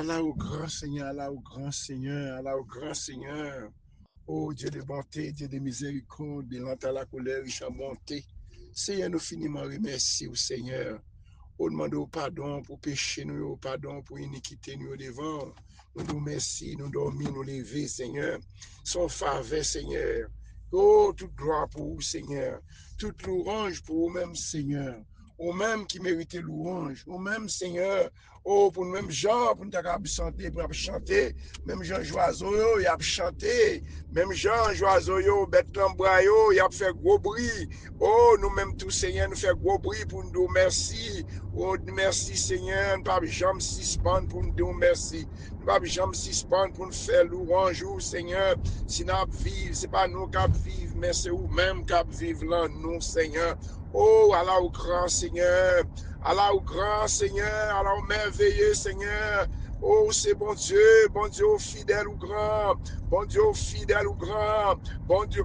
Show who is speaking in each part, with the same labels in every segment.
Speaker 1: Allah au grand Seigneur, Allah au grand Seigneur, Allah au grand Seigneur. Oh Dieu de bonté, Dieu de miséricorde, de lente à la colère, riche en bonté. Seigneur, nous finiment remercier au Seigneur. Nous demandons pardon pour péché, nous pardon pour iniquité, nous devant. Nous nous merci, nous dormir, nous lever, Seigneur. Son faveur, Seigneur. Oh, toute gloire pour vous, Seigneur. Toute louange pour vous-même, Seigneur. Vous-même qui méritez louange. Vous-même, Seigneur. Oh, pour nous-mêmes gens, pour nous chanter, pour chanter. Même Jean Joiseau, il a chanté. Même Jean Joiseau, bête l'embrayo, il a fait gros bruit. Oh, nous-mêmes tous, Seigneur, nous fait gros bruit pour nous dire merci. Oh, merci, Seigneur. Nous ne pouvons jamais suspendre pour nous dire merci. Nous ne pouvons jamais suspendre pour nous faire louange, Seigneur. Si nous vivons, ce n'est pas nous qui vivons, mais c'est vous-même qui vivons là, nous, Seigneur. Oh, Allah au grand Seigneur. Allah au grand Seigneur. Allah au merveilleux Seigneur. Oh, c'est bon Dieu fidèle ou grand, bon Dieu fidèle ou grand, bon Dieu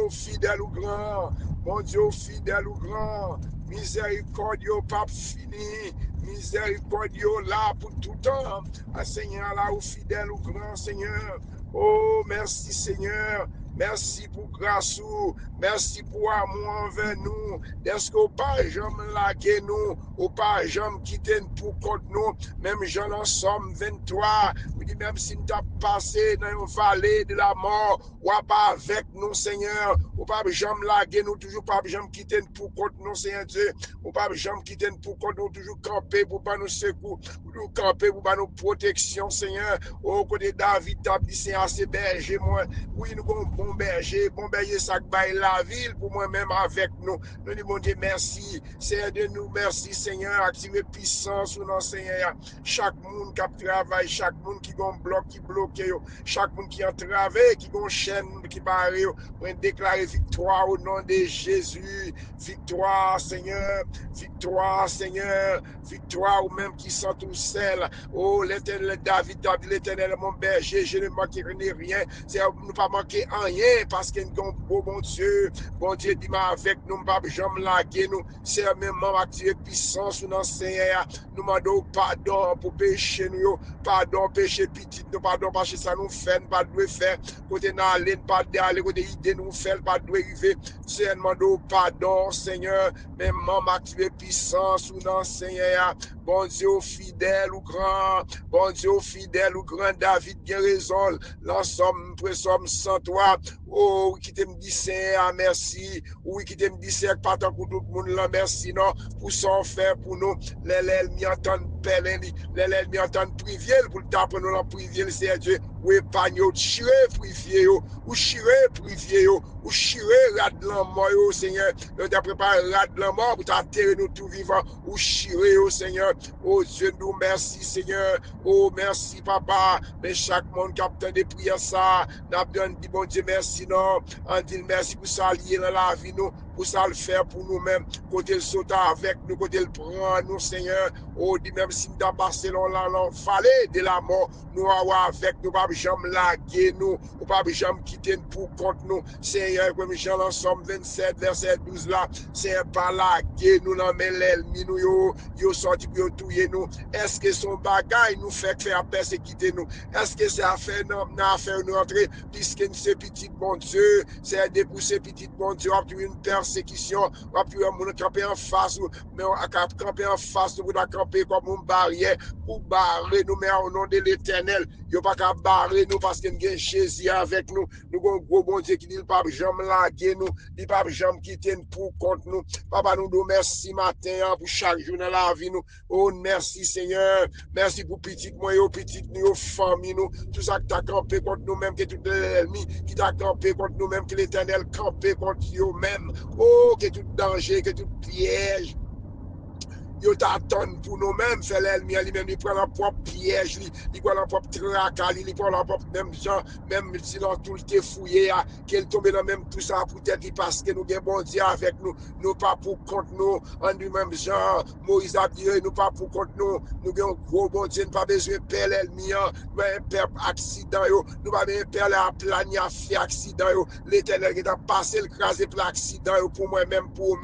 Speaker 1: fidèle ou grand, bon Dieu fidèle ou grand, miséricordieux pas fini, miséricordieux là pour tout temps, ah, Seigneur là ou fidèle ou grand Seigneur, oh merci Seigneur. Merci pour grâce, merci pour amour envers nous. Est-ce qu'on pas jamais laguer nous, ou pas jamais quitter pour contre nous, même j'en en somme 23. Vous dites même si nous t'as passé dans une vallée de la mort, ou pas avec nous, Seigneur, ou pas jamais laguer nous, toujours pas jamais quitter pour contre nous, Seigneur Dieu, ou pas jamais quitter pour contre nous, toujours camper pour pas nous secours, toujours camper pour pas nous protection, Seigneur. Au côté David, t'as dit c'est assez berger, moi. Oui, nous avons bon berger ça baille la ville pour moi-même avec nous. Nous disons, Dieu, merci. Seigneur de nous, merci, Seigneur. Activez puissance sur nos Seigneur. Chaque monde qui travaille, chaque monde qui a un bloc qui bloque, chaque monde qui a travaillé, qui a une chaîne qui barre, pour déclarer victoire au nom de Jésus. Victoire, Seigneur. Victoire, Seigneur. Victoire, ou même qui sont tous seuls. Oh, l'éternel David, l'éternel mon berger, je ne manquerai rien. C'est nous pas manquer rien parce que nous avons bon Dieu. Bon Dieu dit avec nous, pas jamais laguer nous. C'est même activer puissance sur nos Seigneur. Nous demandons pardon pour péché nous, pardon péché petit, nous pardon parce que ça nous fait, pas de faire. Côté n'aller, pas d'aller, côté idée nous fait, pas de arriver. C'est demandons pardon, Seigneur. Même activer puissance sur nos Seigneur. Bon Dieu fidèle ou grand, bon Dieu fidèle ou grand, David bien raison. L'ensemble, somme sans toi. Oh, oui, qui te me dit c'est merci. Oui, qui te me dit c'est pas tant pour tout le monde, là, merci, non, pour son faire pour nous. Les m'y entendent pellen, les m'y entendent privier, pour le taper nous la privier, c'est Dieu. Oui, pagno, chiré, privier, ou chiré, privier, ou chiré, rad la mort, Seigneur. Nous t'as préparé rad la mort pour t'atterrir nous tout vivant, ou chiré, Seigneur. Oh Dieu, nous merci, Seigneur. Oh, merci, Papa. Mais chaque monde qui a obtenu des prières, ça, n'a pas dit, bon Dieu, merci, non. On dit merci pour ça lier dans la vie, nous, pour ça le faire pour nous-mêmes. Côté le sauter avec nous, côté le prendre, nous, Seigneur. Oh, dit même si nous avons passé dans la vallée de la mort, nous avons avec nous, pas jamais laguer nous, ou pas jamais quitter nous pour contre nous. Seigneur, comme Jean l'ensemble 27, verset 12 là, Seigneur, pas laguer nous, dans l'ennemi, nous, yo sorti pour yo touyer nous. Est-ce que son bagage nous fait faire persécuter nous? Est-ce que c'est affaire nous entrer, puisque nous c'est petit bon Dieu, c'est aider pour ces petits bon Dieu, on a une persécution, on a camper en face, mais on a camper en face, nous avons camper comme une barrière pour barrer nous, mais au nom de l'Éternel, il n'y a pas qu'à barrer nous parce que nous avons Jésus avec nous, nous avons un gros bon Dieu qui dit, pas jamais laguer nous, il pas jamais quitter nous pour contre nous. Papa, nous nous merci matin pour chaque jour dans la vie nous. Oh, merci Seigneur, merci pour petit moi, petit nous, famille nous, tout ça qui t'a campé contre nous-mêmes, que tout l'ennemi qui t'a campé contre nous-mêmes, que l'Éternel campé contre nous-mêmes. Oh, que tout danger, que tout piège. Yo t'attendent pour nous-mêmes, faire l'ennemi, lui-même, il prend leur propre piège, il prend leur propre tracal, il prend leur propre même gens, même si dans tout le fouillé, qu'elle tombe dans même tout ça, peut-être parce que nous avons bon Dieu avec nous, nous pas pour contre nous, en nous-mêmes, Jean, Moïse a dit, nous pas pour contre nous, nous avons gros bon Dieu, nous pas besoin de perdre l'ennemi, nous avons peur accident, nous pas besoin de perdre la planie à faire accident, l'Éternel qui a passé le crasé pour l'accident, pour moi-même, pour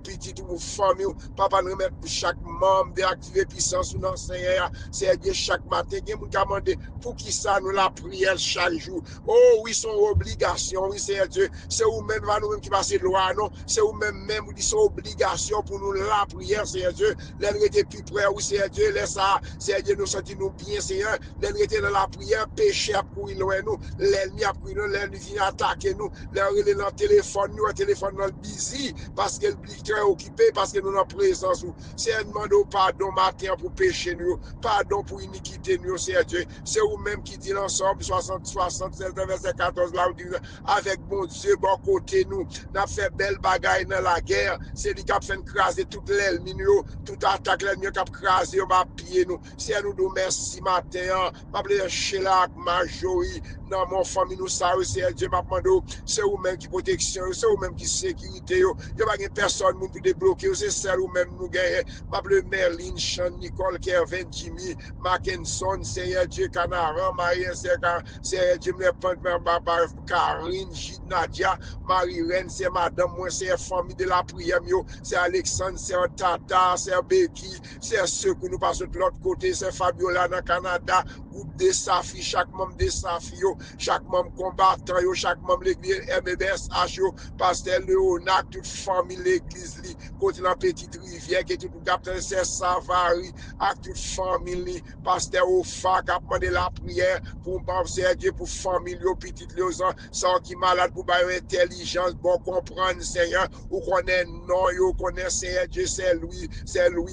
Speaker 1: petit, pour famille, papa nous remettre pour chaque membre d'activer puissance ou non, Seigneur. Seigneur, chaque matin, il y a des gens qui pour qui ça nous la prière chaque jour. Oh oui, son obligation, oui, Seigneur Dieu. C'est vous-même, nous-mêmes qui passez loi, non? C'est vous-même, vous dites son obligation pour nous la prière, Seigneur Dieu. L'elle était plus près, oui, Seigneur Dieu. Laisse ça, Seigneur Dieu, nous sentir nous bien, Seigneur. L'elle était dans la prière, péché à courir loin nous. L'ennemi a courir nous, l'ennemi vient attaquer nous. L'elle est dans le téléphone, nous, le téléphone dans le busy, parce qu'elle est très occupée, parce que nous sommes en présence. Seigneur, demandons pardon matin pour péché nous, pardon pour iniquité nous, Seigneur Dieu. C'est vous-même qui dit l'ensemble, 67, verset 14, là, avec bon Dieu, bon côté nous, n'a fait belle bagaille dans la guerre. C'est lui qui a fait craser toute l'ennemi, toute attaque l'ennemi qui a crasé, on va piller nous. C'est nous nous merci matin, m'appeler Sheila, Marjorie, dans mon famille, nous savons, c'est Dieu m'a demandé, c'est vous-même qui protection, c'est vous-même qui sécurité, il n'y a pas personne pour débloquer, c'est celle vous-même nous gagnez, m'appeler Merlin, Sean, Nicole, Kevin, Jimmy, Mackinson, Seigneur Dieu, Canaran, Marie, Seigneur Dieu, Karine, Gide, Nadia, Marie-Reine, c'est madame, moi, c'est famille de la prière, c'est Alexandre, c'est Tata, c'est Becky, c'est ceux que nous passons de l'autre côté, c'est Fabiola dans le Canada, groupe de Safi, chaque membre de Safi, chaque membre combattant, chaque membre de l'église MBSH, pasteur Léonac, toute famille de l'église, côté la petite rivière, qui est tout capitaine, c'est Savary, avec toute famille, pasteur Ofa, qui a demandé la prière pour penser Dieu, pour famille, petite sans qui malade, pour avoir intelligence, bon comprendre, Seigneur, ou connaît non, ou connaît Seigneur Dieu, c'est lui,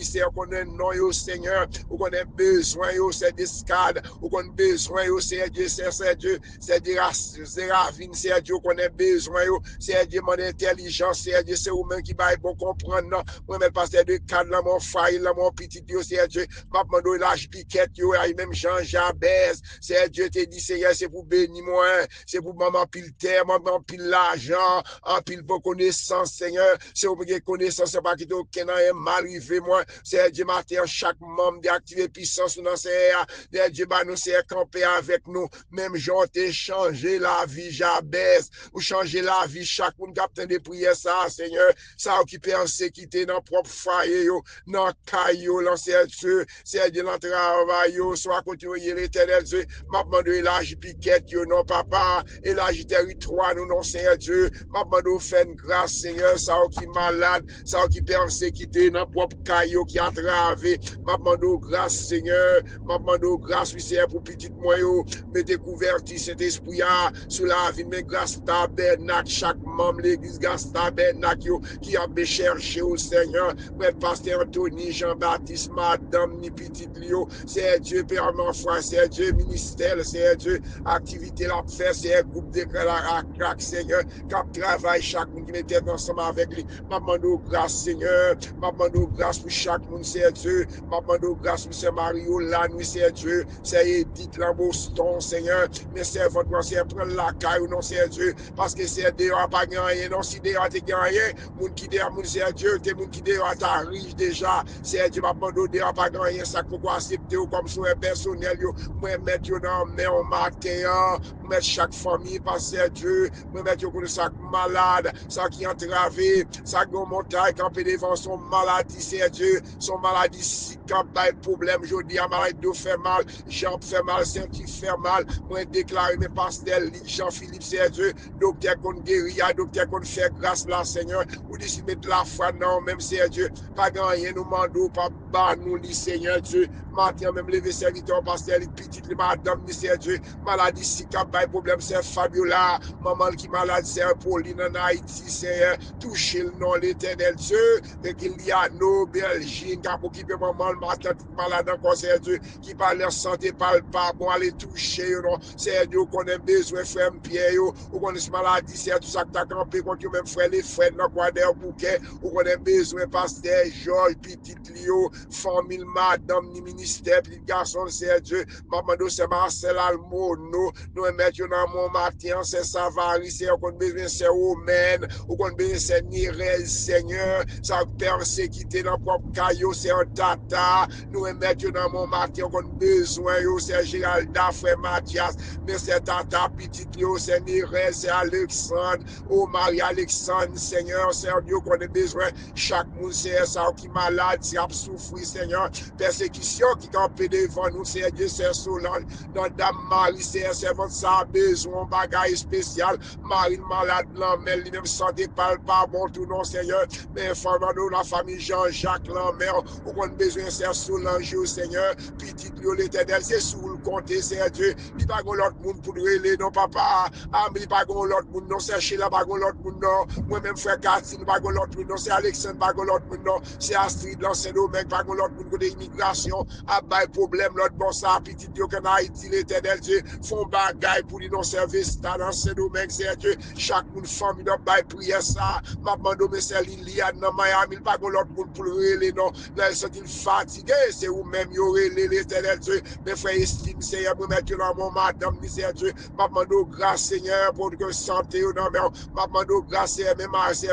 Speaker 1: c'est connaît non, Seigneur, ou connaît besoin, c'est discade, ou connaît besoin, c'est Dieu, c'est Dieu, c'est Ravine, c'est Dieu, connaît besoin, c'est Dieu, mon intelligence, c'est Dieu, c'est vous-même qui va bon comprendre, moi-même, pasteur de cadre, mon frère, mon petit Dieu, c'est Dieu, m'a demandé l'âge piquette, même Jean Jabez, c'est Dieu, te dit, Seigneur, c'est pour bénir moi, c'est pour maman pile terre, maman pile l'argent, en pile pour connaissance, Seigneur, c'est pour que connaissance, c'est pas qu'il y ait aucun mal arrivé, moi, c'est Dieu, matin, chaque membre d'activer puissance, dans Seigneur, Dieu, nous, c'est camper avec nous, même Jean, t'es changé la vie, Jabez, ou changer la vie, chaque monde capitaine de prière, ça, Seigneur, ça occupé en sécurité dans propre foyer, dans caillou, l'ancien Dieu, c'est Dieu, dans travail, soit continuer l'éternel Dieu, m'a demandé l'âge piquette, non, papa, et l'âge territoire, nous, non, Seigneur Dieu, m'a demandé faire une grâce, Seigneur, ça qui malade, ça qui perd en sécurité, dans propre caillou qui a travé, m'a demandé grâce, Seigneur, m'a demandé grâce, oui, Seigneur, pour petit moyen, mettez couverti cet esprit sous la vie, mais grâce tabernacle, chaque membre de l'église, grâce tabernacle, qui a cherché au Seigneur, mais pasteur Anthony, Jean-Baptiste, madame, ni petit Lio, c'est Dieu, Père, mon frère, c'est Dieu, ministère, c'est Dieu, activité la fait, c'est groupe de crack, Seigneur, qui travaille chaque monde qui mettait ensemble avec lui, m'a demandé grâce, Seigneur, m'a demandé grâce pour chaque monde, c'est Dieu, m'a demandé grâce pour Mario, la nuit, c'est Dieu, c'est Edith, Lamboston, Seigneur, mais c'est votre c'est prendre la caille, non, c'est Dieu, parce que c'est dehors pas gagné, non, si dehors t'es gagné, moun qui dehors, moun c'est Dieu, t'es moun qui dehors t'as riche déjà, c'est Dieu, m'a demandé dehors pas gagné, ça faut accepter comme soin personnel, moi mettre dans mais au matin, mettre chaque famille, parce que Dieu, moi mettre pour chaque malade, ça qui entravé, ça qui montagne, camper devant son maladie, c'est Dieu, son maladie, si quand pas de problème, je dis à maladie de fait mal, jambes fait mal, scientifique fait mal, moi déclarer mes pastels, Jean-Philippe, c'est Dieu, docteur qu'on guérit, docteur qu'on fait grâce là, Seigneur, ou d'ici mettre la foi, non, même c'est Dieu, pas gagné, nous mandons, pas bas, nous, dit Seigneur Dieu, matin, même lever serviteur, pasteur, petite, madame, c'est Dieu, maladie, si quand pas de problème, c'est Fabiola, maman qui malade, c'est Pauline en Haïti, Seigneur, toucher le nom l'éternel Dieu, et qu'il y a nos Belgiques, qui a occupé maman, le matin, tout malade encore, c'est Dieu, qui parle leur santé, parle pas, bon, aller toucher, non, c'est Dieu, qu'on a besoin, frère Pierre, ou qu'on a maladie, c'est tout ça que t'as campé, contre même frère, les frères, dans quoi d'air bouquet, ou qu'on a besoin, pasteur, Georges, petit Lio, famille, madame, ni ministère, petit garçon, c'est Dieu, maman, c'est Marcel Almono, nous mettons dans mon matin, c'est Savary, c'est qu'on a besoin, c'est Omen, ou qu'on a besoin, c'est Nirel, Seigneur, ça persécuté dans propre caillou, c'est un tata, nous mettons dans mon matin, qu'on a besoin, c'est Géralda, frère Mathias, mais c'est tata petite yo, c'est Mireille, c'est Alexandre, oh Marie-Alexandre, Seigneur, Dieu qu'on a besoin, chaque monde, c'est ça qui est malade, qui a souffert, Seigneur, persécution qui campait devant nous, c'est Dieu, c'est Solange, dans Dame Marie, c'est votre ça a besoin, bagaille spécial, Marie malade, mais lui-même santé pas bon tout non, Seigneur, mais informando la famille Jean-Jacques Lambert, où on a besoin, c'est Solange, Seigneur, petit Dieu, l'éternel, c'est sous le compte, c'est Dieu, il n'y a pas l'autre monde pour nous aider, non, papa, il n'y a pas l'autre monde, non, c'est Sheila, pas l'autre monde, non, moi-même, frère Cathy, pas l'autre monde, non, c'est Alexandre, pas l'autre monde, non, c'est Astrid, l'ancien domaine, pas l'autre monde, côté immigration, à bail problème, l'autre bon, ça, petit Dieu, qu'en Haïti, l'éternel Dieu, font bagaille pour nous service, dans l'ancien domaine, c'est Dieu, chaque monde, famille, dans bail prière, ça, ma demande, mais c'est Liliane, dans Miami, pas l'autre monde pour le relais, non, là, ils sont fatigués, c'est vous-même, y aurait l'éternel Dieu, mes frères, estime, Seigneur, pour mettre dans mon madame, misère Dieu, ma demande grâce, Seigneur, pour que santé, non, mais, ma demande grâce, Seigneur,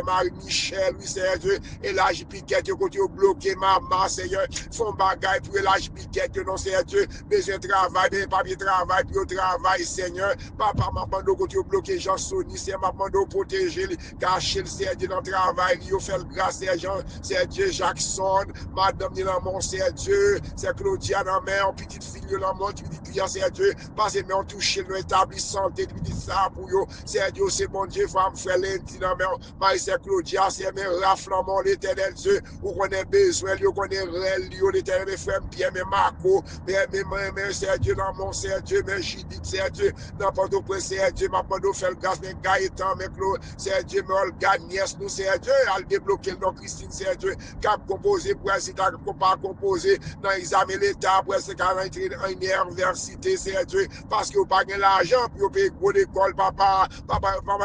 Speaker 1: Marie-Michel, oui, Seigneur Dieu, et là, j'ai piqué, côté bloqué, maman, Seigneur, font bagaille pour l'âge piquet, non, Seigneur Dieu, besoin de travail, besoin de papier travail, puis au travail, Seigneur, papa, ma demande côté bloqué, Jean Sony, c'est ma demande protéger, cacher le Seigneur Dieu dans le travail, il fait grâce, Seigneur Dieu, Jackson, madame, dans mon Seigneur Dieu, c'est Claudia, dans mon petite fille, dans mon petite client, Seigneur Dieu, parce que nous touché, nous établi santé, nous ça pour eux, Seigneur Dieu, c'est bon Dieu, femme, frère, lundi, dans mon, Marie, Claudia, c'est mes raflamants, l'éternel Dieu, où on a besoin, où on est réel, l'éternel, mes frères, Pierre, mes Marco, mes Seigneur Dieu, dans mon Seigneur Dieu, mes Judith, Seigneur Dieu, dans Port-au-Prince, Seigneur Dieu, ma pando fait le grâce, mes Gaëtan, mes Claude, Seigneur Dieu, mes Olga, nièce, nous, Seigneur Dieu, à le débloquer, non, Christine, Seigneur Dieu, cap composé, pour ainsi, t'as pas composé, dans l'examen l'État, pour ainsi, qu'à rentrer dans une université, Seigneur Dieu, parce que vous pas l'argent, puis vous payez gros l'école, papa,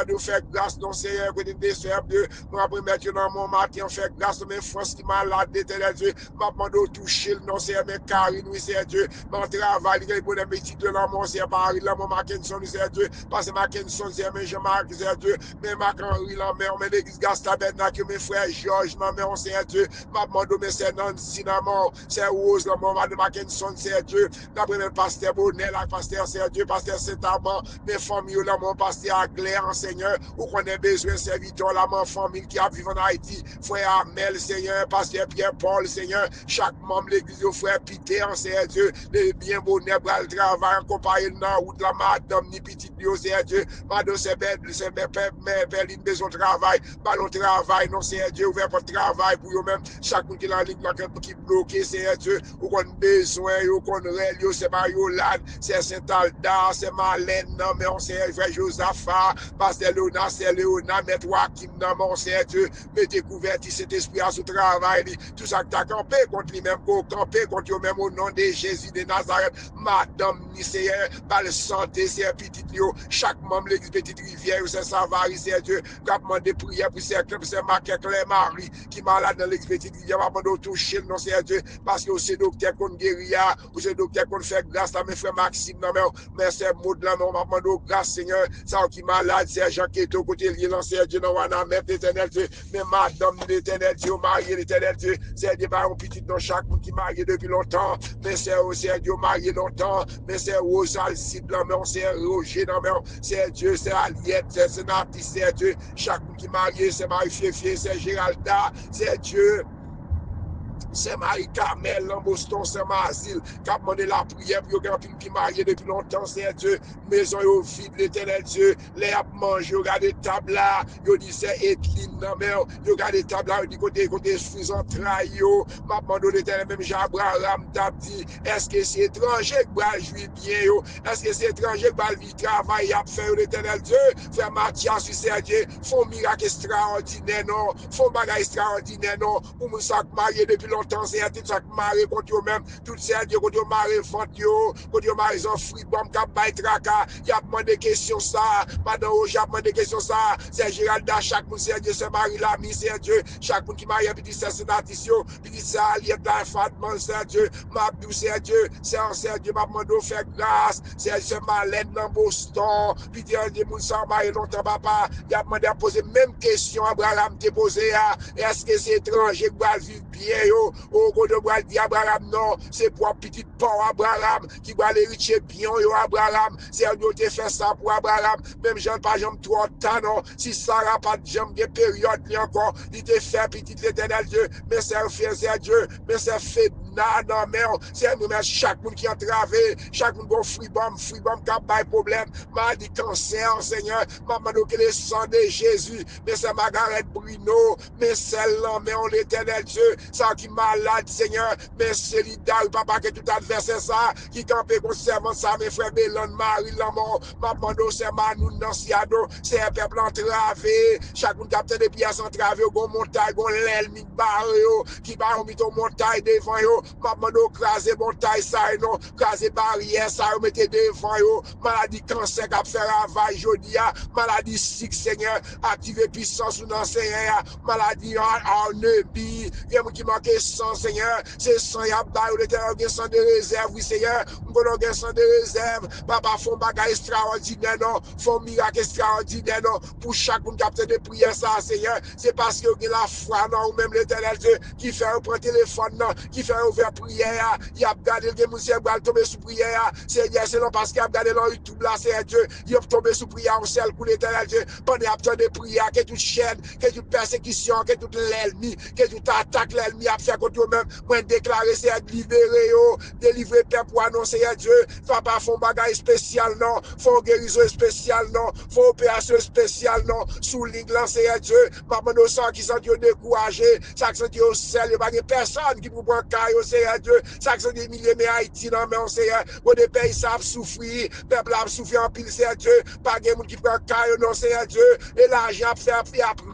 Speaker 1: nous fait grâce, non, Seigneur, que des soeurs, Dieu, nous après mettre dans mon matin, on fait grâce, mes France qui malade, l'éternel Dieu, ma demande toucher, non, Seigneur, mes Karine, oui, Seigneur Dieu, mon travail, il y a bon métier de dans mon Seigneur, Paris, là, mon Mackinson, Seigneur Dieu, parce que Mackinson, Seigneur, mes Jean-Marc, Seigneur Dieu, mes Mac-Henri, là, mes l'église Gastabernacule, mes frères Georges, non, mais on Seigneur Dieu, ma demande, mais c'est Nancy, non, c'est Rose, là, mon Madame Mackinson, Seigneur Dieu, d'après mes pasteur Bonnet, là, pasteur, Seigneur Dieu, pasteur Saint-Amand, mes familles, là, mon pasteur Aglaire, Seigneur, où qu'on a besoin de serviteur, là, mon famille qui a vécu en Haïti, frère Amel, Seigneur, pasteur Pierre-Paul, Seigneur, chaque membre de l'église, frère Peter, Seigneur Dieu, les bien bonheur, le travail, en compagnie dans la route, la madame, ni petite, Seigneur Dieu, madame, c'est belle, une besoin de travail, ballon travail, non, Seigneur Dieu, ouvert pour le travail, pour eux-mêmes, chaque monde qui est dans la ligne, qui est bloqué, Seigneur Dieu, ou qu'on a besoin, ou qu'on a c'est Mariolade, c'est Saint-Alda, c'est Marlène, non, mais on sait, frère Josaphat, pasteur Léonard, c'est Léonard, maître Joachim, non, mon Seigneur Dieu, mettez couverti cet esprit à ce travail, tout ça que tu as campé contre lui-même, campé contre eux-mêmes au nom de Jésus de Nazareth, madame, Seigneur, par le santé, c'est petit, chaque membre de l'église Petite Rivière, c'est Savary, c'est Dieu, qui a demandé prière pour c'est Claire Marie, qui est malade dans l'église Petite Rivière, va demander toucher, non, c'est Dieu, parce que c'est docteur qu'on guérit, ou c'est docteur qu'on fait grâce à mes frères Maxime, non, mais c'est mot de la mort, va demander grâce, Seigneur, ça qui est malade, c'est Jean qui est au côté lié, non, c'est Dieu, non, on a mettre l'éternel Dieu, mais madame, l'éternel Dieu, marié, l'éternel Dieu, c'est Dieu, par un petit dans chaque monde qui est marié depuis longtemps, mais c'est Dieu marié longtemps, mais c'est Rosal, Sid, non, mais c'est Roger, non, mais c'est Dieu, c'est Aliette, c'est Nati, c'est Dieu, chaque monde qui est marié, c'est Marie-Fiefie, c'est Géralda, c'est Dieu. C'est Marie-Carmel, Boston, c'est Mazil, qui a demandé la prière pour les gens qui sont mariés depuis longtemps, c'est Dieu. Maison est vide, l'éternel Dieu. Les a mangé, regarde les tables là. Ils disent c'est Etline, non, mais ils regardent les tables là, ils disent côté suffisant trahi. M'a demandé l'éternel, même Jean-Abraham t'a dit, est-ce que c'est étranger qui va jouer bien, est-ce que c'est étranger qui va vivre travail à faire, l'éternel Dieu. Frère Mathias, c'est Dieu, font miracle extraordinaire, non, font bagage extraordinaire, non, pour nous ça marié depuis longtemps. C'est un petit sac maré contre eux-mêmes, tout ça, Dieu, contre eux maré fort, contre eux maré en fruit, bombe, cap, bail, traka, il y a demandé des questions, ça, madame, j'ai demandé des questions, ça, c'est Géralda, chaque monde, c'est Dieu, c'est Marie Lamy, c'est Dieu, chaque monde qui marie, puis c'est Sénatisio, puis ça, il y a de la fatman, c'est Dieu, Mabdou, c'est Dieu, c'est Dieu, m'a demandé de faire grâce, c'est Malène dans Boston, puis il y a des gens qui sont mariés longtemps, papa, il a demandé à poser même question, Abraham t'a posé, est-ce que c'est étranger qui va vivre bien yo, au côté bral di Abraham non, c'est pour petit port Abraham qui va l'héritier bien yo Abraham, c'est Dieu te fait ça pour Abraham, même Jean pas jambe trop temps non, si Sarah pas de jambe de période ni encore, il te fait petit l'Éternel Dieu, mais c'est fait Dieu, mais c'est fait non mais c'est nous mettre chaque monde qui entravé, chaque monde bon freedom cap by problème, m'a dit cancer Seigneur, m'a demandé que le sang de Jésus, mais c'est Margaret Bruno, mais celle-là, mais on l'Éternel Dieu, ça qui malade Seigneur, mais c'est l'idéal papa que tout adversaire ça, qui campé conservant ça, mes frères Bélon, Marie, l'amour, m'a demandé c'est Manou, Nanciado, c'est un peuple entravé, chaque monde capte des pièces entravé, bon montagne, bon l'aile, mi barre, qui va remettre ton montagne devant yo, m'a demandé craser montagne ça, non, craser barrière ça, mettez devant yo, maladie cancer qui a fait ravage jodia, maladie sick Seigneur, activer puissance ou dans Seigneur, maladie en nebi, il y a qui manque sang Seigneur, c'est sang y a bail l'éternel sang de réserve, oui Seigneur, on a sang de réserve, papa font bagage extraordinaire non, font miracle extraordinaire non, pour chaque monde capteur de prière ça Seigneur, c'est parce que vous la foi non, ou même l'éternel Dieu qui fait prendre téléphone non, qui fait ouvrir prière, il a regardé le monsieur va tomber sous prière, Seigneur, c'est non parce qu'il a regardé dans YouTube là, c'est Dieu, il a tombé sous prière au ciel pour l'éternel Dieu, pendant a besoin de prière, que toute chaîne, que toute persécution, que toute l'ennemi, que toute attaque l'ennemi a fait contre eux-mêmes, moi déclarer c'est libérer délivrer peuple pour annoncer à Dieu, papa font bagage spécial non, font guérison spéciale non, font opération spéciale non, sous ligne lancé à Dieu, maman nous sent qui sont découragé, ça qui sont au ciel, il n'y a pas personne qui peut prendre caillou, c'est à Dieu, ça qui sont des milliers mais Haïti non mais on sait, des pays savent souffrir, peuple a souffert en pile, c'est à Dieu, pas de monde qui prend caillou non c'est à Dieu, et l'argent a fait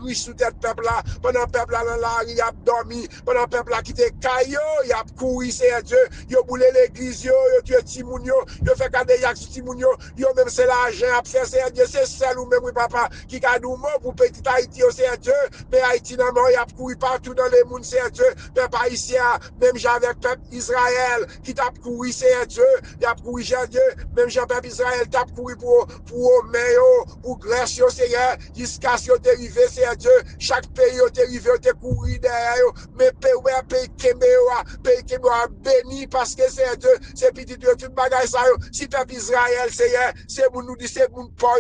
Speaker 1: riche sous tête peuple là, pendant peuple là dans la rue, il a dormi, pendant peuple là qui était caillou, il a couru, c'est à Dieu, il a boulé l'église, il a tué Timoun, il a fait garder yak sur Timoun, il a même c'est l'argent a fait, c'est à Dieu, c'est celle ou même oui papa, qui a nous mot pour petit Haïti, c'est à Dieu, mais Haïti non, il a couru partout dans les mondes, c'est à Dieu, peuple haïtien, même j'avais peuple Israël, qui t'a couru, c'est à Dieu, il a couru, j'ai Dieu, même Jean-Peuple Israël t'a couru pour Omeyo, pour Grèce, Seigneur, jusqu'à ce que tu arrivé, c'est Dieu, chaque pays où tu arrivé, tu couru derrière, mais pays Kéméoa, béni parce que c'est Dieu, c'est petit Dieu, tout bagage ça, si peuple Israël, Seigneur, c'est pour nous dire, c'est pour nous pas,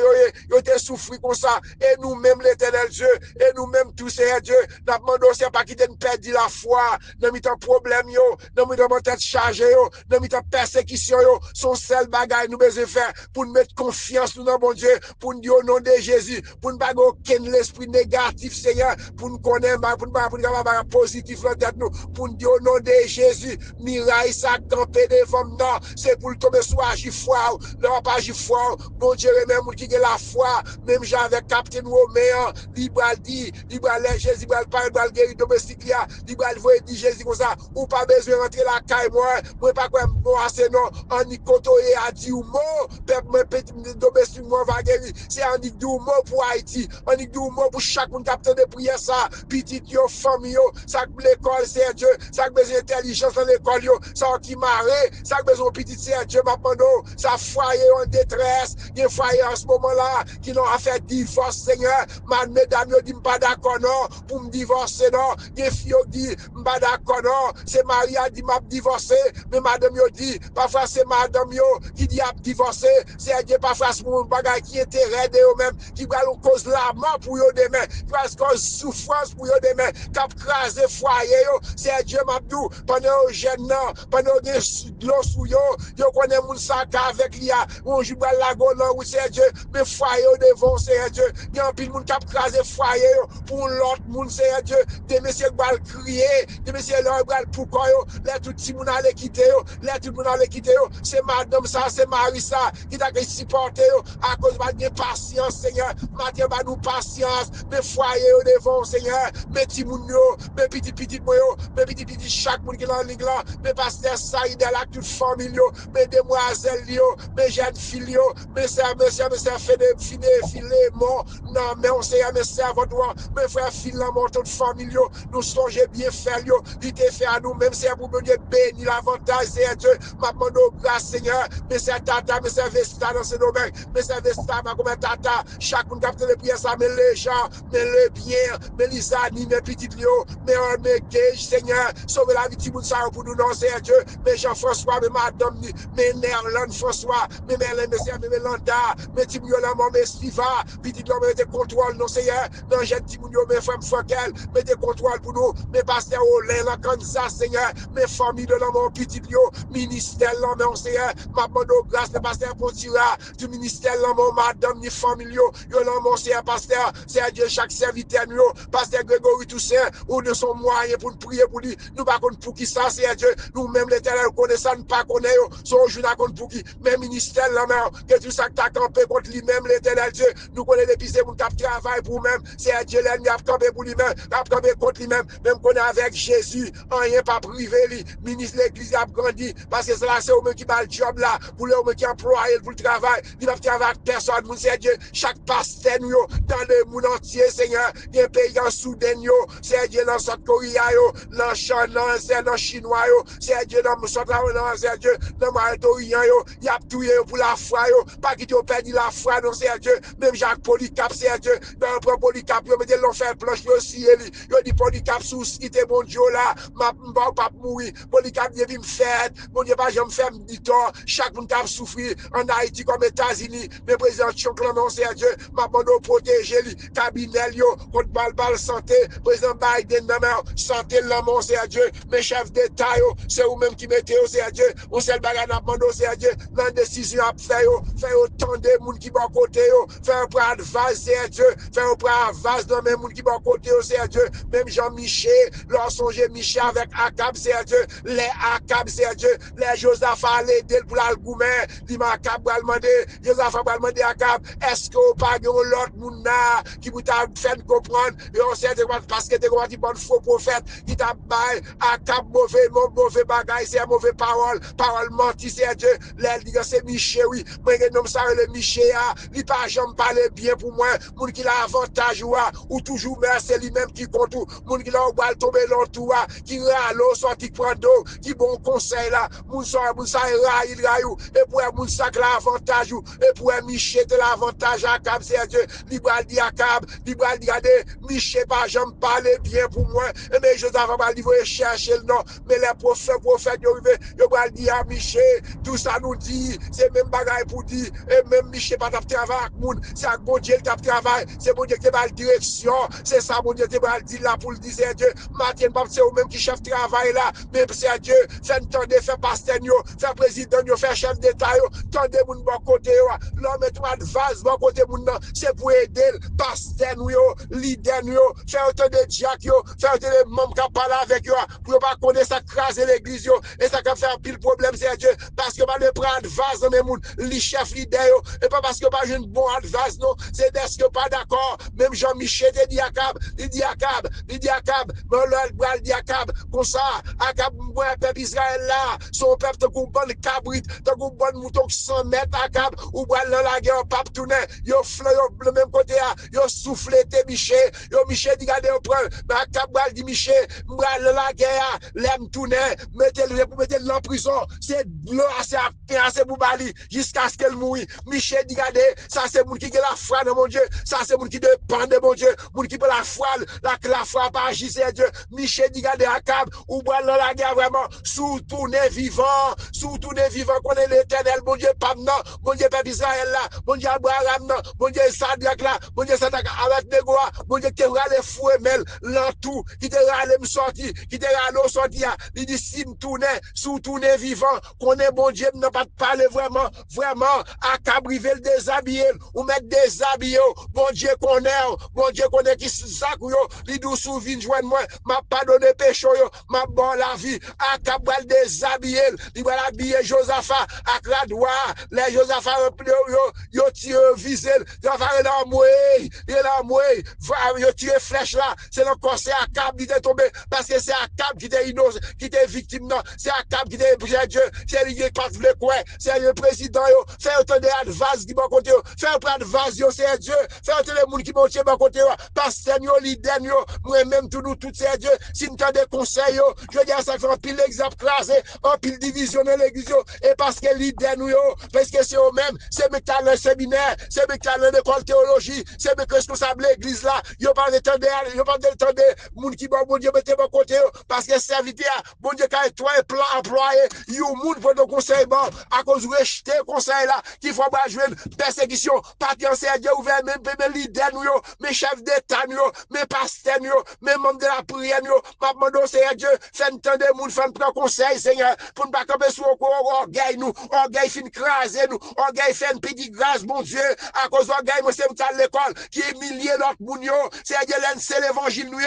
Speaker 1: yo te souffri comme ça, et nous-mêmes l'éternel Dieu, et nous-mêmes tous, c'est Dieu, nous demandons, c'est pas qui nous perdre la foi, nous mettons problème, nous mettons tête chargée, nous mettons persécution, son seul bagage nous besoin faire pour nous mettre confiance dans bon Dieu, pour nous dire au nom de Jésus, pour ne pas aucun l'esprit négatif, Seigneur, pour nous connaître, pour nous pas positif dans tête nous, pour nous dire au nom de Jésus, miraille ça camper devant nous, c'est pour tomber sur agir foi, non pas agir foi, bon Dieu, même qui a la foi, même j'avais capté nous au meilleur, libre dit, libre Jésus, libre pas, libre guéri domestique, libre dire Jésus comme ça, ou pas besoin de rentrer la caille, moi pas quoi, bon, assez non, en y côtoyer à dire mot, peuple, petit domestique, moi va guérir, c'est en y mot pour Haïti, on y mot pour chaque monde capteur de prière ça, petit yo, famille yo, ça que l'école c'est Dieu, ça que besoin d'intelligence dans l'école yo, ça qui marre, ça que besoin petit c'est Dieu, m'appendo, ça foyer en détresse, il y a foyer en ce moment-là, qui n'ont fait divorce, Seigneur, mesdames yo dit pas d'accord non, pour me divorcer non, il y a filles dit pas d'accord non, c'est Maria dit m'a divorcé, mais madame yo dit, parfois c'est madame yo qui dit a divorcé, c'est Dieu parfois c'est mon bagage qui était raide eux-mêmes, qui va cause la mort pour eux demain, qui va cause souffrance pour eux demain, cap craser foyer yo, c'est Dieu m'abdou, pendant au jeune non, pendant de l'eau sous yo connaît moun sac avec lia, on joue la golan ou c'est Dieu, mais foyer devant c'est Dieu, il y a un pile moun cap craser foyer yo, pour l'autre moun c'est Dieu, des messieurs bal crier, des messieurs leur bal pourquoi yo, là tout petit moun aller quitter yo, là tout moun aller quitter yo, c'est madame ça, c'est Marie ça, qui t'a supporter yo, à cause de patience Seigneur, Mathieu va nous patience, mes foyers devant Seigneur, mes petits moun yo, mes petits moi yo, mes petits chaque moun qui dans l'église là, mes pasteurs Saïd là, toute famille yo, mes demoiselles yo, mes jeunes filles yo, mes sœurs filé mort, non mais on sait mes sœurs votre mes frères filles là mort toute famille yo, nous songez bien faire yo, il te fait à nous même Seigneur, pour bon Dieu, bénir l'avantage, Seigneur Dieu. M'a demandé grâce, Seigneur. Mais c'est Tata, mais c'est Vesta dans ce domaine. Mais c'est Vesta, ma comme Tata. Chaque monde capte les prières, ça, mais les gens, mais le bien, mais les amis, mes petites lios, mais gage, Seigneur. Sauver la vie de Timoun Sao pour nous, non, Seigneur Dieu. Mais Jean-François, mais madame, mais Nerland François, mais Merlin, mais Landa, mais Timoun Yolamon, mais Stiva, petit l'homme, mais contrôle, non, Seigneur. Non, j'ai Timoun Yo, mais femme Fokel, mais contrôle pour nous, mais pasteur Olin, la Kansas, Seigneur, mes familles de l'homme, petit yo, ministère, l'homme, Seigneur, ma bonne grâce, le pasteur Pontira, du ministère, l'homme, madame, ni famille, yo, l'homme, Seigneur, pasteur, c'est Dieu, chaque serviteur, yo, pasteur Grégory Toussaint, ou de son moyen pour nous prier pour lui, nous pas contre pour qui ça, c'est Dieu, nous-mêmes, l'éternel, connaissons, nous pas connaît, son jour, n'a contre pour qui, mais ministère, l'homme, que tout ça, t'as campé contre lui-même, l'éternel Dieu, nous connaissons l'épisode, nous t'as travail pour même, c'est Dieu, l'ennemi a campé pour lui-même, a campé contre lui-même, même qu'on est avec Jésus, rien pas privé, lui, ministre de l'église a grandi, parce que c'est là, c'est au même qui bat le job là, pour le même qui emploie pour le travail, il va travailler avec personne, mon Dieu, chaque pasteur, nous, dans le monde entier, Seigneur, il y a un pays en Soudan, c'est Dieu dans South Korea, dans Chine, dans Chinois, c'est Dieu dans c'est Dieu dans Moyen-Orient, il y a tout pour la foi, pas qu'il ait perdu la foi, non, c'est Dieu, même Jacques Polycarpe, c'est Dieu, dans le Polycarpe, il met l'enfer planche aussi, il dit Polycarpe sous cité, mon Dieu là, ma pas mourir, Polycarpe vient me faire, mon Dieu, pas j'aime faire du tort, chaque monde qui souffrir en Haïti comme États-Unis, mais président Chonklon, non, c'est Dieu, ma bande protéger lui, cabinet, contre balle santé, président Biden, santé, l'homme, c'est Dieu, mes chefs d'État, c'est vous-même qui mettez, c'est Dieu, on sait le bagage, c'est Dieu, dans la décision à faire, autant de monde qui va côté, faire un bras de vase, c'est Dieu, faire un bras de vase dans les monde qui va côté, c'est Dieu, même Jean-Michel, leur songer Michel avec Akab, c'est Dieu, les Akab, c'est Dieu, les Josaphat, les Del pour l'algoumen, dit Akab, va demander, Josaphat va demander Akab, est-ce que vous pas l'autre monde qui vous a fait comprendre, et on sait parce que tu es un faux prophète, qui t'a bail, Akab, mauvais bagage, c'est mauvais parole menti, c'est Dieu, les dit c'est Michel, oui, moi, je nomme ça le Michel, il pas jamais parler bien pour moi, moun qui l'a avantage, ou toujours, mais c'est lui-même qui compte, moun qui l'a tomber l'entour, qui râle, soit qui prend d'eau, qui bon conseil là, moun ça il raille, et pour moun ça l'avantage, et pour Michel de l'avantage à Akab, c'est Dieu, libral dit Akab, libral dit regardez, Michel pas jamais parler bien pour moi, et mais Joseph va dire chercher le nom, mais les prophètes, ils vont dire à Michel, tout ça nous dit, c'est même bagaille pour dire, et même Michel pas travailler avec moun, c'est avec bon Dieu qui travaille, c'est bon Dieu qui va la direction, c'est ça bon Dieu qui va dire là pour le dire, c'est Dieu, Martin Pap, c'est eux-mêmes qui chef travail là, mais c'est Dieu, fait entendre, fait pasteur, fait président, fait chef d'État, tendez moun bon côté, l'homme est droit de vase bon côté moun, c'est pour aider, pasteur, leader, faire autant de diacres, faire autant de membres qui parlent avec eux, pour pas connaître ça, craser l'église, et ça va faire pile problème, c'est Dieu, parce que pas de prendre vase dans mes moun, les chefs leaders, et pas parce que pas une bonne advance, non, c'est parce que pas d'accord, même Jean-Michel te dit Akab, il dit Akab, mais l'autre dit Akab, comme ça, Akab, moi, peuple Israël là, son peuple, t'as une bonne cabrit, t'as une bonne mouton qui s'en met Akab, ou boire dans la guerre, pape tourner, yo fleur, le même côté, yo soufflé, Michel, Michel dit, regardez, on prend, mais Akab, dit Michel, moi, dans la guerre, l'aime tourner, mettez-le pour mettre en prison, c'est l'eau assez boubali, jusqu'à ce qu'elle mouille. Michel dit, regardez, ça c'est moun qui a la foi de mon Dieu, ça c'est moun qui dépend de mon Dieu, moun qui peut la foi, la foi pas agir, c'est Dieu. Michel dit, regardez, Akab, ou boire dans la guerre vraiment, sous tous les vivants, qu'on est l'éternel, mon Dieu, pas non, mon Dieu, peuple Israël là, mon Dieu, Abraham non, mon Dieu, Sadak là, mon Dieu, Sadak avec Negoa, mon Dieu, qui te râle fou et mêle, l'entour, qui te râle me sorti, qui te râle sorti, il dit, si me tourne, sous tous les vivants, qu'on est bon Dieu, n'a pas de parler vraiment, Akab rivel déshabillé, ou mettre déshabillé, bon Dieu connaît qui s'ac yo, li dou souvin joindre moi, m'a pardonné péché yo, m'a bon la vie, Akab va déshabillé, il va habiller Josaphat, ak la doigt, les Josaphat yo tire visé, Josaphat là moué, yo tire flèche là, c'est le corps c'est Akab qui est tombé, parce que c'est Akab qui était innocent, qui était victime non, c'est Akab qui était Dieu, c'est lui qui pas voulu quoi, c'est le président yo, fait autant de advance qui bon côté, fait un plan de vase c'est Dieu, fait autant de monde qui bon côté, pasteur yo, leader yo, moi même tout nous tout c'est Dieu, si nous t'en des conseils Je dis à ça fait un pile exemple crasé, un pile division dans l'église, et parce que l'idée nous, parce que c'est eux-mêmes, c'est mes talents séminaire, c'est mes talents d'école théologie, c'est mes responsables de l'église là, ils n'ont pas d'entendre, moun qui bon Dieu mettez bon côté, parce que serviteur, bon Dieu, quand toi et plan employé, you moun pour nos conseils bon, à cause de rejeter conseil là, qu'il faut pas jouer persécution, partir en Dieu ouvert, même leader nous, mes chefs d'État nous, mes pasteurs nous, mes membres de la prière nous, ma demande Seigneur Dieu, fait entendre moun, fait prendre conseil Seigneur, pour ne pas camper sur orgueil nous, orgueil fin craser nous, orgueil fait une petite grâce bon Dieu, à cause d'orgueil moi c'est à l'école qui humilie notre moun yo, Seigneur Dieu, c'est l'évangile nous,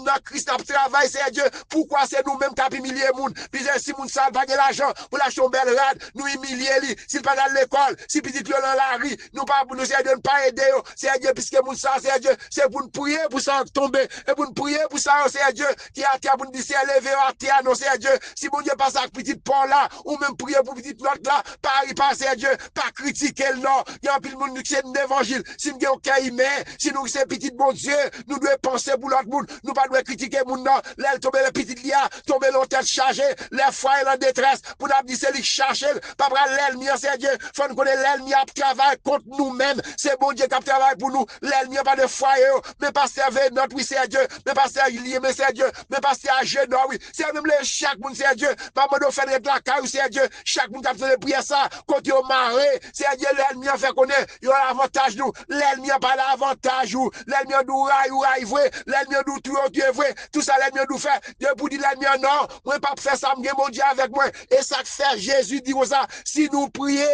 Speaker 1: notre Christ a travail Seigneur Dieu, pourquoi c'est nous-mêmes qui avons humilié moun, puis si moun ça pas de l'argent pour l'acheter une belle rade, nous humilier lui, s'il pas dans l'école, si petit yo dans la rue, nous pas pour nous Seigneur Dieu ne pas aider yo, Seigneur Dieu, puisque moun ça Seigneur Dieu, c'est pour nous prier pour ça tomber, et pour nous prier pour ça Seigneur Dieu, qui a terre pour nous dire c'est lever à terre non Seigneur Dieu, si mon Dieu passe avec petit pont là, ou même prier pour petite note là, pas Seigneur Dieu, pas critiquer le nom, il y a un pile monde qui c'est un évangile, si nous avons un mais si nous c'est petit bon Dieu, nous devons penser pour l'autre monde, nous pas devons critiquer moun non, l'aile tomber les petites lia, tomber l'autre tête chargée, les foyers en détresse, pour nous dire c'est lui qui cherche, pas prendre l'ennemi Seigneur Dieu, faut nous connaître l'ennemi à travailler contre nous-mêmes, c'est bon Dieu qui travaille pour nous, l'ennemi pas de foyer, mais pas servir notre oui Seigneur Dieu, mais pas servir mais Seigneur Dieu, mais pas servir oui, c'est même les chaque monde Seigneur Dieu, pas me faire de la caille Seigneur Dieu, chaque monde qui a fait prier ça, quand il maré, Seigneur Dieu, l'ennemi a fait connaître, il a l'avantage nous, l'ennemi a pas l'avantage nous, l'ennemi a nous raille vrai, l'ennemi a nous tout vrai, tout ça l'ennemi a nous fait, Dieu pour dire l'ennemi non, moi pas faire ça, mon Dieu avec moi, et ça fait Jésus dit ça, si nous prions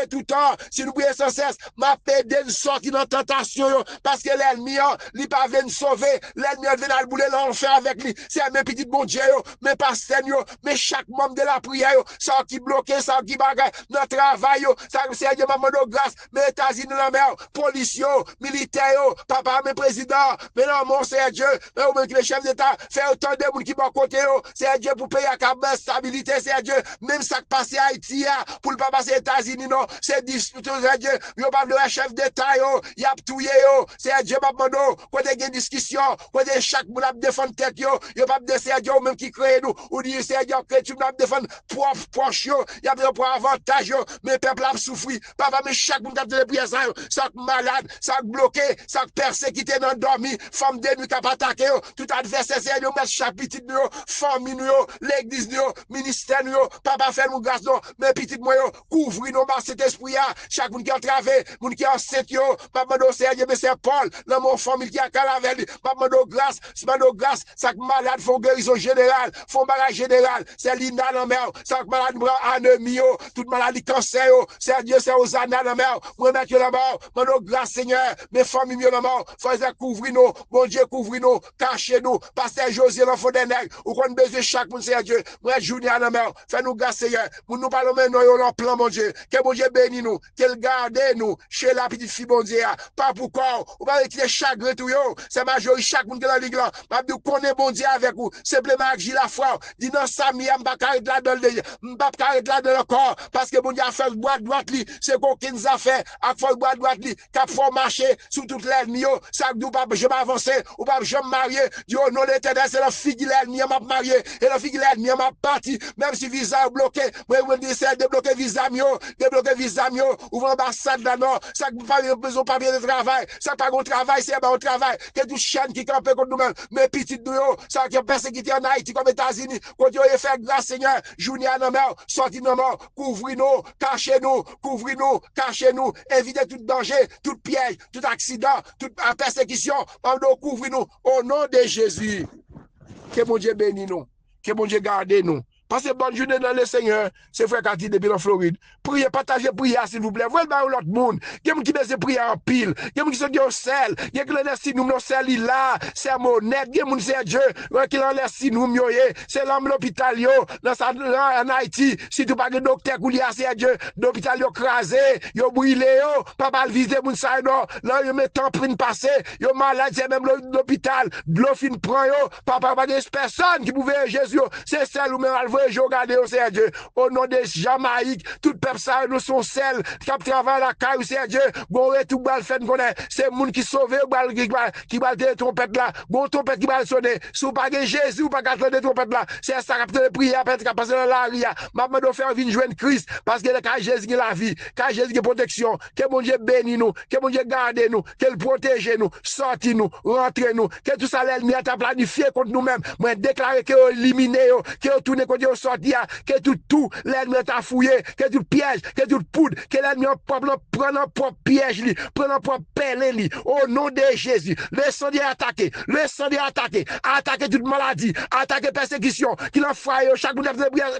Speaker 1: tout le temps, si nous prions sans cesse, ma paix de sortir dans la tentation, parce que l'ennemi, il pas venu sauver, l'ennemi vient à bouler l'enfer avec lui, c'est mes petits bon Dieu, mes pasteurs, mais chaque membre de la prière, ça qui bloque, ça qui bagaille, notre travail, ça c'est Dieu m'a demandé grâce, mes États-Unis la mer, police, militaires, papa, mes présidents, mais non, mon Seigneur Dieu, mais au moins que les chefs d'État, fait autant de monde qui va côté, c'est Dieu pour payer à la stabilité, c'est Dieu, même ça qui passe à Haïti, pour ne pas passer aux États-Unis, non, c'est disputé, c'est Dieu, il n'y a pas de chef d'État, il y a tout, c'est Dieu m'a demandé, quand il y a une discussion, quand chaque monde a défendre tête, il n'y a pas de c'est Dieu même qui crée nous, ou dit c'est Dieu que tu m'as défendre propre poche, il y a pour avantage, mais peuple a souffri, papa, mais chaque monde a de prière, ça malade, ça bloqué, ça persécuté dans dormi, femme de nuit qui a attaqué, tout adversaire, c'est Dieu, mettre chaque petit nous, famille nous, l'église nous, ministère nous, papa fait nous grâce nous, mais petit moi, couvrir nos bas cet esprit, chaque monde qui a travaillé, monde qui a set yo, papa, c'est Dieu, mais c'est Paul, dans mon famille qui a calavé, papa, grâce, ça malade, faut guérison générale, faut barrage général, c'est l'ina dans mer, ça malade, anémie, toute maladie cancer, c'est Dieu, c'est aux ananas dans mer, moi, mettre la mort, mon grâce, Seigneur, mes familles, la mort, faut couvrir nous, bon Dieu, couvrir nous, cacher nous, pasteur José, l'enfant des nègres, ou qu'on besoin chaque monde, c'est Dieu, moi, Junior dans mer, fais nous grâce, Seigneur, nous parlons maintenant, on plan, mon Dieu, que bon Dieu bénisse nous, qu'il garde nous, chez la petite fille, bon Dieu, pas pour corps, ou pas avec les chagrin tout, c'est majorité, chaque monde qui est dans l'église, m'a dit, qu'on est bon Dieu avec vous, simplement avec Gilles la foi, dit non, Samy, m'pas carré là dans le corps, parce que bon Dieu a fait le bois droite li, c'est qu'on qui nous a fait, a fait le bois droite li, cap faut marcher, sous toute l'ennemi, ça nous pas, je m'avancer, ou pas, je m'marier, Dieu, non, l'éternel, c'est la fille de l'ennemi, m'a marié, et la fille de l'ennemi, m'a parti, même si visa bloqué, moi, je dis, c'est débloquer visa mio, ouvre l'ambassade là, non, ça pas besoin pas bien de travail, ça pas bon travail, c'est bon travail, que tout chaîne qui campe contre nous-mêmes, mais petit nous, ça qui a persécuté en Haïti comme États-Unis, quand Dieu a fait grâce, Seigneur, journée à nos mains, sorti nos mains, couvrez-nous, cachez-nous, couvrez-nous, cachez-nous, évitez tout danger, tout piège, tout accident, toute persécution, couvrez-nous, au nom de Jésus. Que mon Dieu bénisse nous, que mon Dieu garde nous. Passez bonne journée dans le Seigneur. C'est frère Cathy depuis en Floride. Priez, partagez, priez, s'il vous plaît. Voyez l'autre monde. Il y a qui besoin prier en pile. Il y a qui se dit au sel. Il y a qui l'en laisse nous, sel là. C'est monnaie. Il y a qui c'est Dieu. Qui l'en laisse nous, c'est l'homme l'hôpital, en Haïti. Si tu pas de docteur, c'est Dieu. L'hôpital, crasé. Yo brûlé, Papa, visiter moun sa, non. Là, yo met temps pour passer. Yo malade, c'est même l'hôpital. De l'eau fin prend, Papa, pas de personne qui pouvait Jésus. C'est celle ou même région, regardez, Seigneur Dieu, au nom de Jamaïque, tout peuple ça, nous sommes celles qui travaillent la caille, Seigneur Dieu, bon retour, bal fait, c'est le monde qui sauve, qui va te trompette là, bon trompette qui va sonner, si vous pas Jésus, ou pas de trompette là, c'est ça qui a prié, après, qui a passé dans la ria, maman doit faire venir jouer Christ, parce que quand Jésus qui la vie, quand Jésus qui protection, que mon Dieu bénit nous, que mon Dieu garde nous, qu'il protège nous, sorti nous, rentre nous, que tout ça l'ennemi a planifié contre nous-mêmes, moi déclarer que éliminé, que tourné contre nous sorti, que tout l'ennemi a fouillé, que tout piège, que tout poudre, que l'ennemi prend un propre piège, prend un propre pelle, au nom de Jésus, le sang de attaquer, le sang de attaquer toute maladie, attaquer persécution, qui l'enfraye, chaque monde a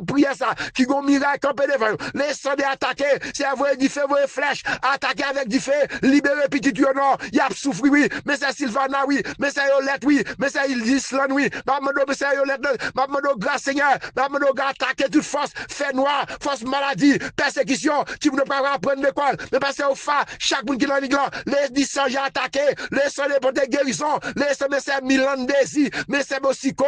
Speaker 1: prié ça, qui gon miracle campé devant, le sang de attaquer, c'est avoir du feu, vos flèches, attaquer avec du feu, libérer petit non, il a souffri, oui, mais c'est Sylvana, oui, mais c'est Yolette, oui, mais c'est Island, oui, maman, mais c'est Yolette, maman, grâce Seigneur, maman, attaquer toute force, fait noir, force maladie, persécution, tu ne peux pas apprendre l'école, mais parce que au fa, chaque monde qui l'a dit, les 10 j'ai attaqué, les sons de guérison, les sons, mais c'est Milan Désir, mais c'est Bosico,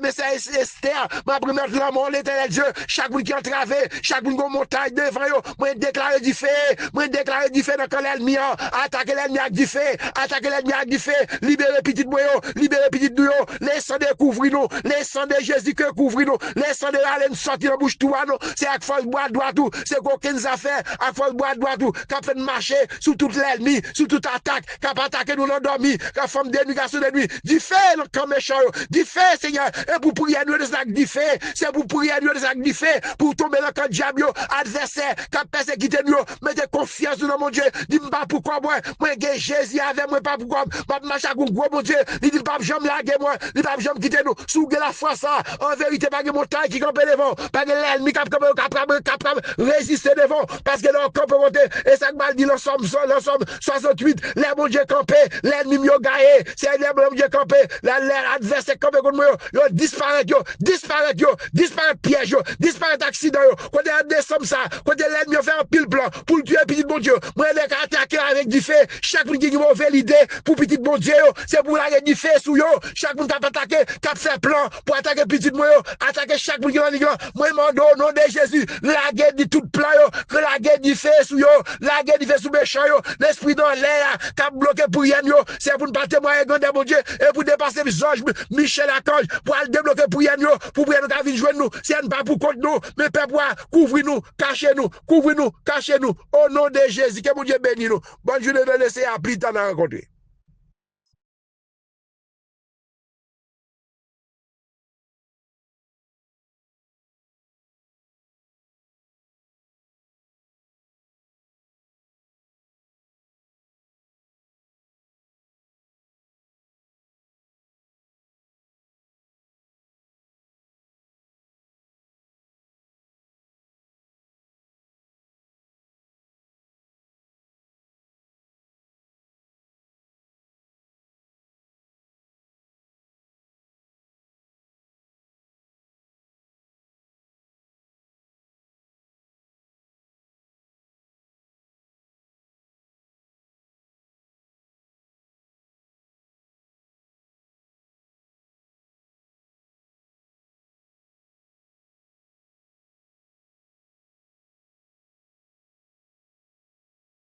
Speaker 1: mais c'est Esther, ma première l'amour, l'éternel Dieu, chaque monde qui a entravé, chaque monde qui a montagne devant eux, moi déclarer du feu dans l'ennemi, attaquer l'ennemi avec du feu, attaquer l'ennemi avec du feu, libérer petit moyo, libérer petit douyo, laissons découvrir nous, laissons de Jésus que couvrir nous, laissons de aller sortir dans bouche tout nous, c'est avec force bois droit tout, c'est aucune affaire, avec force bois droit tout, qu'a fait marcher sous toute l'ennemi, sous toute attaque, qu'a attaqué nous l'endormi, qu'a forme d'énigation de nuit, du feu quand méchant, du feu Seigneur, et pour prier nous des actes du feu, c'est pour prier nous des actes du feu, pour tomber dans le camp diable, adversaire, qu'a persécuté nous, mettez confiance dans mon Dieu, dis-moi pas pourquoi moi Jésus avec moi, pas pourquoi, pas marcher avec un gros mon Dieu, il dit pas jamais laguer moi, il dit pas jamais quitter nous, sous la foi ça, en vérité, pas de montagne qui campe devant, pas de l'ennemi qui capable résister devant, parce que leur camp peut monter, et ça mal dit l'ensemble 68, les mon Dieu campé, l'ennemi mieux gaillé, c'est les mon Dieu campé, l'adversaire campé contre moi, yo disparaît, piège, disparaît accident, quand on descend ça, quand l'ennemi fait un pile plan, pour le tuer, petit bon Dieu, moi, les attaquer avec du feu, chaque monde qui va valider pour petit bon Dieu, c'est pour la du feu sous yo, chaque monde qui a attaqué, qui a fait plan pour attaquer petit bon Dieu, attaquer chaque monde qui va dire, moi, je au nom de Jésus, la guerre dit tout plan, que la guerre du feu sous yo, la guerre du feu sous méchant, l'esprit dans l'air, qui a bloqué pour rien, c'est pour ne pas témoigner de mon Dieu, et pour dépasser Georges, Michel Archange, pour aller débloquer pour rien, pour rien nous venir joindre nous, c'est pas pour contre nous, mais peuple, couvrir-nous, cachez-nous, couvrir-nous, cachez-nous, au nom de Jésus, que mon Dieu bénisse nous. Bonne journée de laisser à plus tard rencontrer.